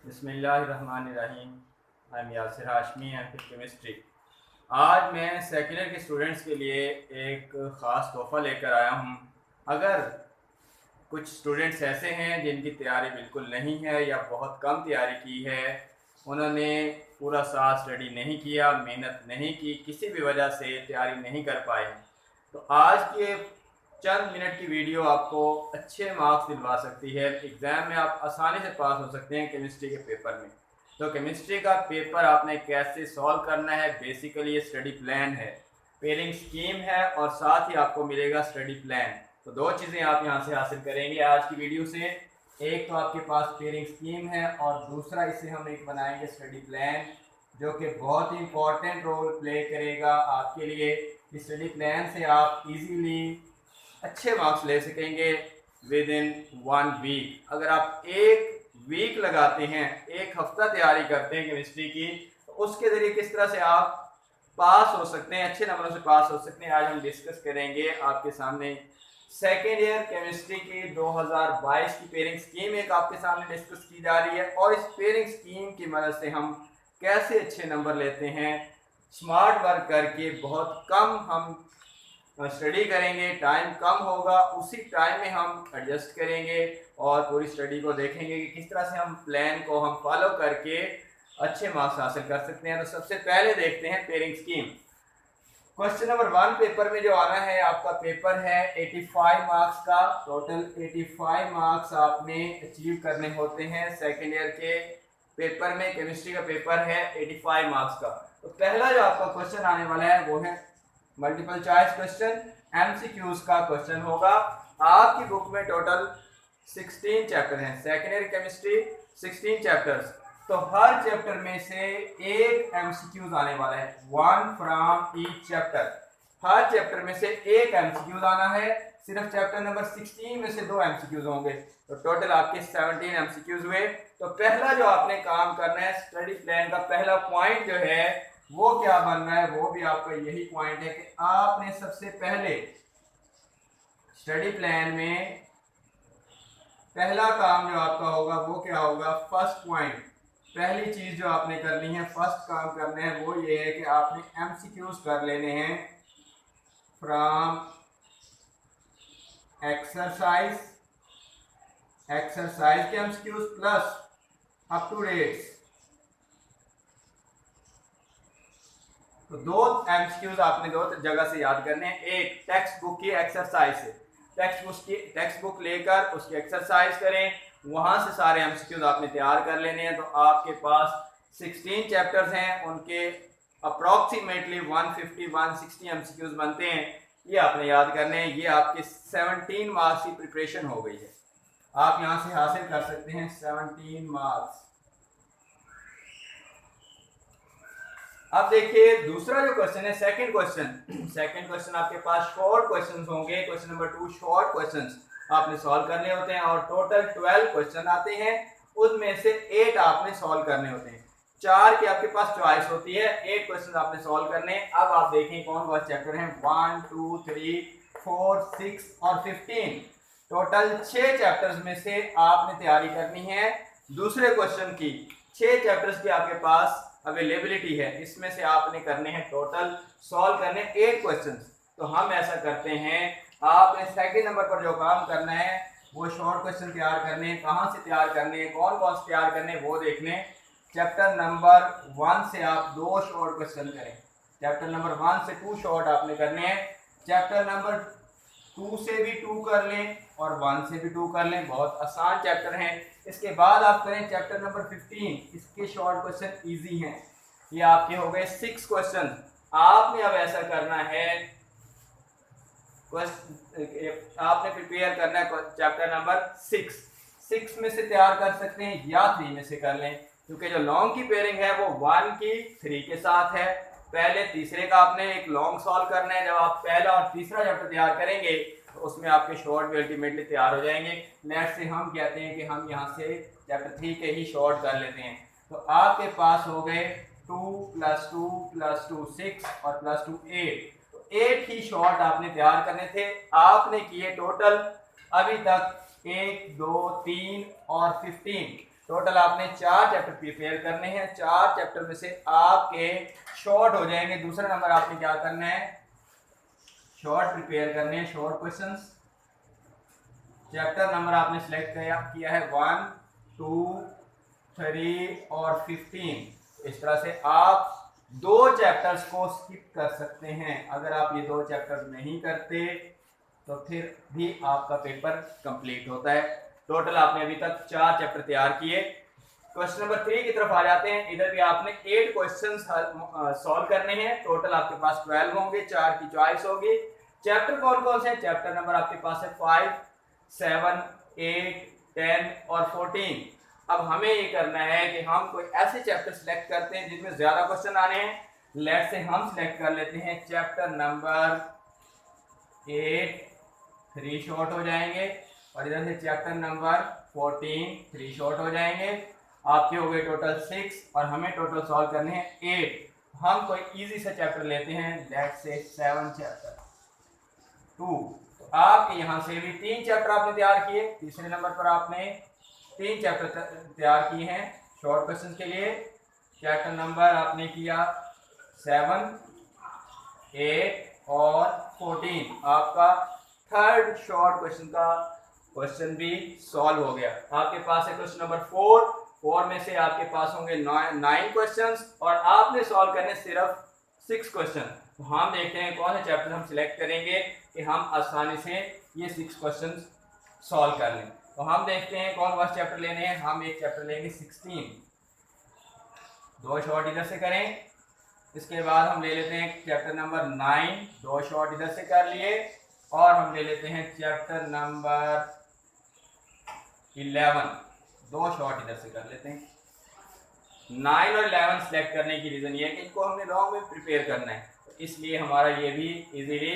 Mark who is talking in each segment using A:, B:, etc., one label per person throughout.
A: बिस्मिल्लाहिर्रहमानिर्रहीम। I am Yasir Hashmi and फिर chemistry. आज मैं सेकेंड ईयर के स्टूडेंट्स के लिए एक ख़ास तोहफ़ा लेकर आया हूँ। अगर कुछ स्टूडेंट्स ऐसे हैं जिनकी तैयारी बिल्कुल नहीं है या बहुत कम तैयारी की है, उन्होंने पूरा साल स्टडी नहीं किया, मेहनत नहीं की, किसी भी वजह से तैयारी नहीं कर पाए, तो आज के चंद मिनट की वीडियो आपको अच्छे मार्क्स दिलवा सकती है। एग्ज़ाम में आप आसानी से पास हो सकते हैं केमिस्ट्री के पेपर में। तो केमिस्ट्री का पेपर आपने कैसे सॉल्व करना है, बेसिकली ये स्टडी प्लान है, पेयरिंग स्कीम है और साथ ही आपको मिलेगा स्टडी प्लान। तो दो चीज़ें आप यहाँ से हासिल करेंगे आज की वीडियो से। एक तो आपके पास पेयरिंग स्कीम है और दूसरा इसे हम एक बनाएंगे स्टडी प्लान, जो कि बहुत ही इंपॉर्टेंट रोल प्ले करेगा आपके लिए। इस स्टडी प्लान से आप इजीली अच्छे मार्क्स ले सकेंगे विद इन 1 वीक। अगर आप एक वीक लगाते हैं, एक हफ्ता तैयारी करते हैं केमिस्ट्री की, तो उसके ज़रिए किस तरह से आप पास हो सकते हैं, अच्छे नंबरों से पास हो सकते हैं, आज हम डिस्कस करेंगे आपके सामने। सेकेंड ईयर केमिस्ट्री की 2022 की पेयरिंग स्कीम एक आपके सामने डिस्कस की जा रही है और इस पेयरिंग स्कीम की मदद से हम कैसे अच्छे नंबर लेते हैं, स्मार्ट वर्क करके बहुत कम हम स्टडी करेंगे, टाइम कम होगा, उसी टाइम में हम एडजस्ट करेंगे और पूरी स्टडी को देखेंगे कि किस तरह से हम प्लान को हम फॉलो करके अच्छे मार्क्स हासिल कर सकते हैं। तो सबसे पहले देखते हैं pairing scheme. Question number 1 paper में जो आना है, आपका पेपर है 85 मार्क्स का। टोटल 85 मार्क्स आपने अचीव करने होते हैं सेकेंड ईयर के पेपर में। केमिस्ट्री का पेपर है 85 मार्क्स का। तो पहला जो आपका क्वेश्चन आने वाला है वो है मल्टीपल चॉइस क्वेश्चन, एमसीक्यूज का क्वेश्चन होगा। आपकी बुक में टोटल 16 चैप्टर हैं, सेकेंड ईयर केमिस्ट्री 16 चैप्टर्स। तो हर चैप्टर में से एक एमसीक्यूज आने वाला है, 1 from each chapter. Her chapter में से एक एमसीक्यूज आना है। सिर्फ चैप्टर नंबर 16 में से 2 एमसीक्यूज होंगे, तो टोटल आपके 17 एमसीक्यूज हुए। तो पहला जो आपने काम करना है, स्टडी प्लान का पहला पॉइंट जो है वो क्या बन रहा है, वो भी आपका यही पॉइंट है कि आपने सबसे पहले स्टडी प्लान में पहला काम जो आपका होगा वो क्या होगा, फर्स्ट पॉइंट, पहली चीज जो आपने करनी है, फर्स्ट काम करना है वो ये है कि आपने एमसीक्यूज कर लेने हैं फ्रॉम एक्सरसाइज के MCQs plus up to dates. तो 2 एमसीक्यूज आपने 2 जगह से याद करने हैं। एक टेक्स्ट बुक की एक्सरसाइज से, टेक्स्ट बुक लेकर उसकी एक्सरसाइज करें, वहां से सारे एमसीक्यूज आपने तैयार कर लेने हैं। तो आपके पास 16 चैप्टर्स हैं, उनके अप्रॉक्सीमेटली 150-160 एमसीक्यूज बनते हैं, ये आपने याद करने हैं। ये आपके 17 मार्क्स की प्रिपरेशन हो गई है, आप यहां से हासिल कर सकते हैं 17 मार्क्स। अब देखिए दूसरा जो क्वेश्चन है, सेकंड क्वेश्चन आपके पास शॉर्ट क्वेश्चंस होंगे। क्वेश्चन नंबर 2 शॉर्ट क्वेश्चंस आपने सॉल्व करने होते हैं और टोटल 12 क्वेश्चन आते हैं, उनमें से 8 आपने सॉल्व करने होते हैं। 4 की आपके पास चॉइस होती है, 8 क्वेश्चन आपने सॉल्व करने हैं। अब आप देखें कौन कौन चैप्टर हैं, 1 2 3 4 6 और 15। टोटल 6 चैप्टर्स में से आपने तैयारी करनी है दूसरे क्वेश्चन की। 6 चैप्टर्स की आपके पास अवेलेबिलिटी है, इसमें से आपने करने हैं टोटल सॉल्व करने 8 क्वेश्चंस। तो हम ऐसा करते हैं, आपने सेकंड नंबर पर जो काम करना है वो शॉर्ट क्वेश्चन तैयार करने हैं। कहाँ से तैयार करने हैं, कौन कौन से तैयार करने हैं वो देखने। चैप्टर नंबर 1 से आप 2 शॉर्ट क्वेश्चन करें, चैप्टर नंबर 1 से 2 शॉर्ट आपने करने हैं। चैप्टर नंबर 2 से भी 2 कर लें और 1 से भी 2 कर लें, बहुत आसान चैप्टर हैं। इसके बाद आप करें चैप्टर नंबर 15, इसके शॉर्ट क्वेश्चन इजी हैं, ये आपके हो गए 6 क्वेश्चन। आपने अब ऐसा करना है, आपने प्रिपेयर करना है चैप्टर नंबर 6 में से तैयार कर सकते हैं या 3 में से कर लें, क्योंकि जो लॉन्ग की पेयरिंग है वो 1 की 3 के साथ है। पहले तीसरे का आपने एक लॉन्ग सॉल्व करना है। जब आप पहला और तीसरा चैप्टर तैयार करेंगे तो उसमें आपके शॉर्ट भी अल्टीमेटली तैयार हो जाएंगे। नेक्स्ट से हम कहते हैं कि हम यहाँ से चैप्टर 3 के ही शॉर्ट कर लेते हैं। तो आपके पास हो गए 2 + 2 + 2 6 और +2 8। तो 8 ही शॉर्ट आपने तैयार करने थे, आपने किए टोटल अभी तक 1 2 3 और 15। टोटल आपने 4 चैप्टर प्रिपेयर करने हैं। 4 चैप्टर में से आपके शॉर्ट हो जाएंगे। दूसरा नंबर आपने क्या करना है, शॉर्ट प्रिपेयर करने हैं, शॉर्ट क्वेश्चंस। चैप्टर नंबर आपने सिलेक्ट किया है 1, 2, 3 और 15। इस तरह से आप 2 चैप्टर्स को स्किप कर सकते हैं। अगर आप ये 2 चैप्टर नहीं करते तो फिर भी आपका पेपर कंप्लीट होता है। टोटल आपने अभी तक 4 चैप्टर तैयार किए। क्वेश्चन नंबर 3 की तरफ आ जाते हैं। इधर भी आपने 8 क्वेश्चंस सॉल्व करने हैं। टोटल आपके पास 12 होंगे, 4 की चॉइस होगी। चैप्टर कौन कौन से हैं? चैप्टर नंबर आपके पास है 5, 7, 8, 10 और 14। अब हमें ये करना है कि हम कोई ऐसे चैप्टर सिलेक्ट करते हैं जिसमें ज्यादा क्वेश्चन आने हैं। लेट से हम सिलेक्ट कर लेते हैं चैप्टर नंबर 8, 3 शॉर्ट हो जाएंगे, और इधर से चैप्टर नंबर 14, 3 शॉर्ट हो जाएंगे। आपके हो गए टोटल 6 और हमें टोटल सॉल्व करने हैं 8। हम कोई इजी सा चैप्टर लेते हैं, लेट से 7 चैप्टर 2। तो आपके यहाँ से भी 3 चैप्टर आपने तैयार किए। तीसरे नंबर पर आपने 3 चैप्टर तैयार किए हैं शॉर्ट क्वेश्चन के लिए। चैप्टर नंबर आपने किया 7, 8 और 14। आपका थर्ड शॉर्ट क्वेश्चन का क्वेश्चन भी सॉल्व हो गया। आपके पास है क्वेश्चन नंबर 4 में से आपके पास होंगे 9 क्वेश्चंस और आपने सॉल्व करने सिर्फ 6 क्वेश्चन। तो हम देखते हैं कौन से चैप्टर हम सिलेक्ट करेंगे कि हम आसानी से ये 6 क्वेश्चन सॉल्व कर लें। तो हम देखते हैं कौन सा चैप्टर लेने हैं। हम एक चैप्टर लेंगे 16, 2 शॉर्ट इधर से करें। इसके बाद हम ले लेते हैं चैप्टर नंबर 9, 2 शॉर्ट इधर से कर लिए। और हम ले लेते हैं चैप्टर नंबर 11, 2 शॉर्ट इधर से कर लेते हैं। 9 और 11 सेलेक्ट करने की रीज़न ये है कि इनको हमने लॉन्ग में प्रिपेयर करना है, तो इसलिए हमारा ये भी इजीली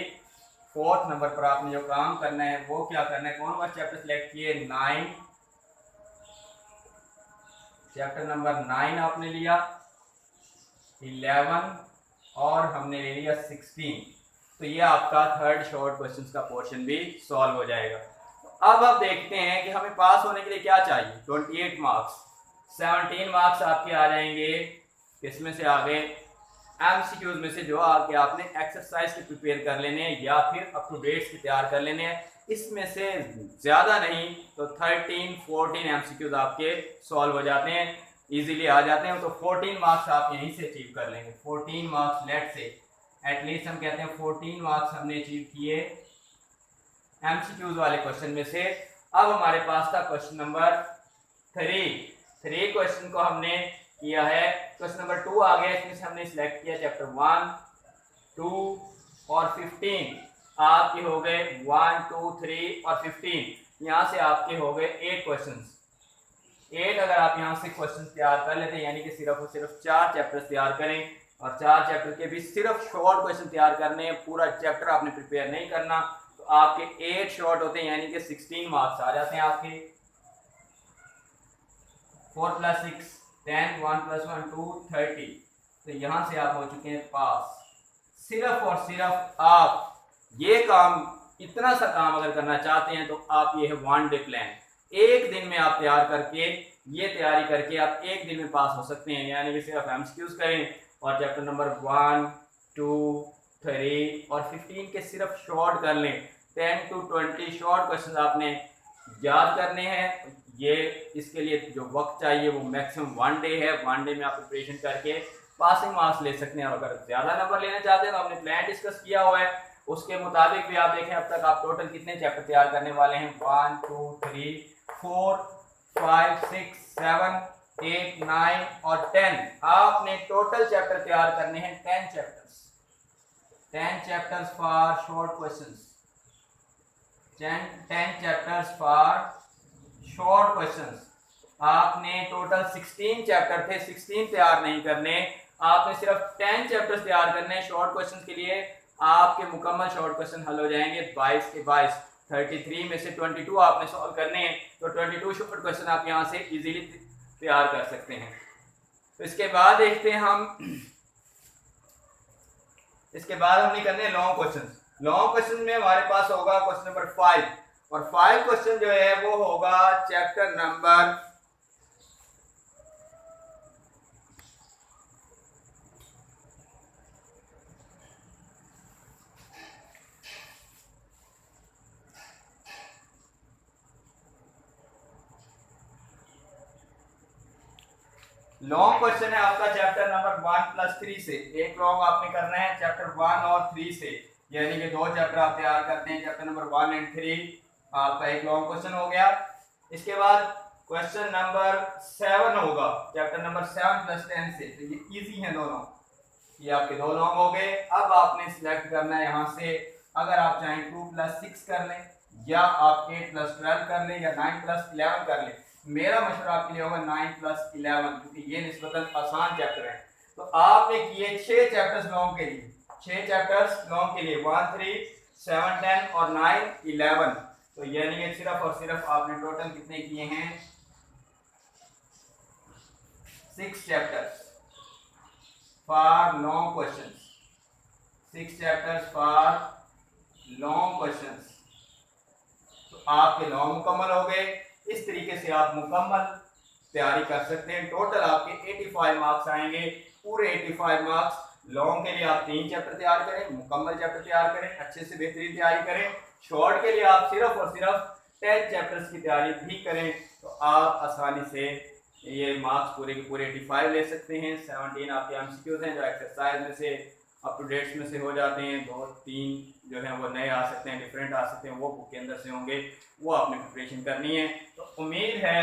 A: 4th नंबर पर आपने जो काम करना है वो क्या करना है, कौन सा चैप्टर सेलेक्ट किए, 9, चैप्टर नंबर 9 आपने लिया, 11 और हमने ले लिया 16। तो ये आपका थर्ड शॉर्ट क्वेश्चन का पोर्शन भी सॉल्व हो जाएगा। तो अब आप देखते हैं कि हमें पास होने के लिए क्या चाहिए। 28 मार्क्स, 17 मार्क्स आपके आ जाएंगे किसमें से, आगे एमसीक्यूज में से, जो आगे आपने एक्सरसाइज के प्रिपेयर कर लेने हैं या फिर अप टू डेट्स के तैयार कर लेने हैं। इसमें से ज़्यादा नहीं तो 13, 14 एमसीक्यूज आपके सॉल्व हो जाते हैं, इजीली आ जाते हैं। तो 14 मार्क्स आप यहीं से अचीव कर लेंगे। 14 मार्क्स लेट से एटलीस्ट हम कहते हैं 14 मार्क्स हमने अचीव किए एमसीक्यूज वाले क्वेश्चन में से। अब हमारे पास था क्वेश्चन नंबर 3 क्वेश्चन को हमने किया है। क्वेश्चन नंबर 2 आ गया, इसमें से हमने सिलेक्ट किया चैप्टर 1, 2 और 15। आपके हो गए 1, 2, 3 और 15। यहाँ से आपके हो गए 8 क्वेश्चन। 8 अगर आप यहाँ से क्वेश्चन तैयार कर लेते हैं, यानी कि सिर्फ और सिर्फ 4 चैप्टर तैयार करें और 4 चैप्टर के भी सिर्फ शॉर्ट क्वेश्चन तैयार करने हैं, पूरा चैप्टर आपने प्रिपेयर नहीं करना, तो आपके 8 शॉर्ट होते हैं, यानी कि 16 मार्क्स आ जाते हैं आपके। 4 + 6 10, 1 + 1 2 30। तो यहाँ से आप हो चुके हैं पास। सिर्फ और सिर्फ आप ये काम, इतना सा काम अगर करना चाहते हैं तो आप ये है 1 डे प्लान। एक दिन में आप तैयार करके, ये तैयारी करके आप एक दिन में पास हो सकते हैं, यानी कि सिर्फ एमसीक्यूज करें और चैप्टर नंबर 1, 2, 3 और 15 के सिर्फ शॉर्ट कर लें। 10 to 20 शॉर्ट क्वेश्चन आपने याद करने हैं। ये इसके लिए जो वक्त चाहिए वो मैक्सिमम 1 डे है। 1 डे में आप प्रिपरेशन करके पासिंग मार्क्स ले सकते हैं। और अगर ज़्यादा नंबर लेना चाहते हैं तो हमने प्लान डिस्कस किया हुआ है, उसके मुताबिक भी आप देखें अब तक आप टोटल कितने चैप्टर तैयार करने वाले हैं। 1, 2, 3, 4, 5, 6, 7, 8, 9 और 10। आपने टोटल चैप्टर तैयार करने हैं 10 chapters. 10 chapters for short questions, 10 chapters for short questions. आपने टोटल 16 चैप्टर थे, 16 तैयार नहीं करने, आपने सिर्फ 10 चैप्टर्स तैयार करने शॉर्ट क्वेश्चन के लिए। आपके मुकम्मल शॉर्ट क्वेश्चन हल हो जाएंगे 22 के 22। 33 में से 22 आपने सॉल्व करने हैं, तो 22 शॉर्ट क्वेश्चन आप यहाँ से इजीली तैयार कर सकते हैं। तो इसके बाद देखते हैं हम, इसके बाद हमने करने हैं लॉन्ग क्वेश्चन। लॉन्ग क्वेश्चन में हमारे पास होगा क्वेश्चन नंबर 5 और 5 क्वेश्चन जो है वो होगा चैप्टर नंबर लॉन्ग क्वेश्चन है आपका चैप्टर नंबर 1+3 से। एक लॉन्ग आपने करना है चैप्टर 1 और 3 से, यानी कि 2 चैप्टर आप तैयार करते हैं, चैप्टर नंबर 1 एंड 3 आपका एक लॉन्ग क्वेश्चन हो गया। इसके बाद क्वेश्चन नंबर 7 होगा चैप्टर नंबर 7+10 से, तो ये इजी है दोनों, ये आपके 2 लॉन्ग हो गए। अब आपने सिलेक्ट करना है यहाँ से, अगर आप चाहें 2+6 कर लें, या आप 8+12 कर लें, या 9+11 कर लें। मेरा मशवरा आपके लिए होगा 9+11, क्योंकि ये निस्बतन आसान चैप्टर है। तो आपने किए 6 चैप्टर्स लॉन्ग के लिए, 6 चैप्टर्स लॉन्ग के लिए 1, 3, 7, 10 और 9, 11। तो यानी कि सिर्फ और सिर्फ आपने टोटल कितने किए हैं, 6 chapters for long questions, 6 chapters for long questions. तो आपके लॉन्ग मुकम्मल हो गए। इस तरीके से आप मुकम्मल तैयारी कर सकते हैं। टोटल आपके 85 मार्क्स आएंगे, पूरे 85 मार्क्स। लॉन्ग के लिए आप 3 चैप्टर तैयार करें, मुकम्मल चैप्टर तैयार करें, अच्छे से बेहतरीन तैयारी करें। शॉर्ट के लिए आप सिर्फ और सिर्फ 10 चैप्टर्स की तैयारी भी करें, तो आप आसानी से ये मार्क्स पूरे के पूरे 85 ले सकते हैं। 17 आपके एमसीक्यूज हैं जो एक्सरसाइज में से अप टू डेट्स में से हो जाते हैं, 2-3 जो है वो नए आ सकते हैं, डिफरेंट आ सकते हैं, वो बुक के अंदर से होंगे, वो आपने प्रिपरेशन करनी है। तो उम्मीद है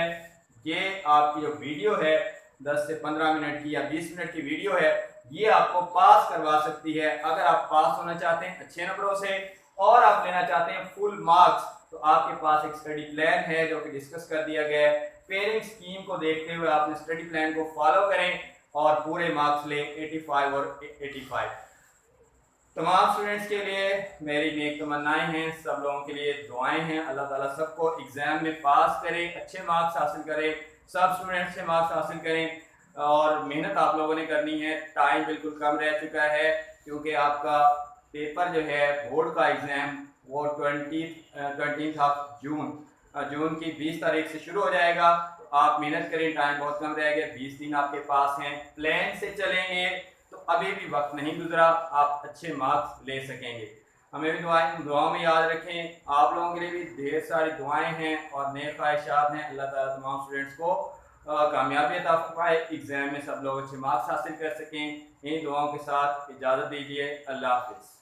A: ये आपकी जो वीडियो है 10 से 15 मिनट की या 20 मिनट की वीडियो है, ये आपको पास करवा सकती है। अगर आप पास होना चाहते हैं अच्छे नंबरों से और आप लेना चाहते हैं फुल मार्क्स, तो आपके पास एक स्टडी प्लान है जो कि डिस्कस कर दिया गया है। पेयरिंग स्कीम को देखते हुए आपने स्टडी प्लान को फॉलो करें और पूरे मार्क्स लें 85 और 85। तमाम स्टूडेंट्स के लिए मेरी नेक तमन्नाएं हैं, सब लोगों के लिए दुआएं हैं। अल्लाह ताला सबको एग्जाम में पास करे, अच्छे मार्क्स हासिल करे, सब स्टूडेंट्स से मार्क्स हासिल करें। और मेहनत आप लोगों ने करनी है, टाइम बिल्कुल कम रह चुका है, क्योंकि आपका पेपर जो है बोर्ड का एग्ज़ाम वो 20 जून की 20 तारीख से शुरू हो जाएगा। तो आप मेहनत करें, टाइम बहुत कम रह गया, 20 दिन आपके पास हैं। प्लान से चलेंगे तो अभी भी वक्त नहीं गुजरा, आप अच्छे मार्क्स ले सकेंगे। हमें भी दुआओं में याद रखें। आप लोगों के लिए भी ढेर सारी दुआएं हैं और नेक ख्वाहिशात हैं। अल्लाह ताला तमाम स्टूडेंट्स को कामयाबी अता फरमाए, एग्जाम में सब लोग अच्छे मार्क्स हासिल कर सकें। इन दुआओं के साथ इजाज़त दीजिए। अल्लाह हाफिज़।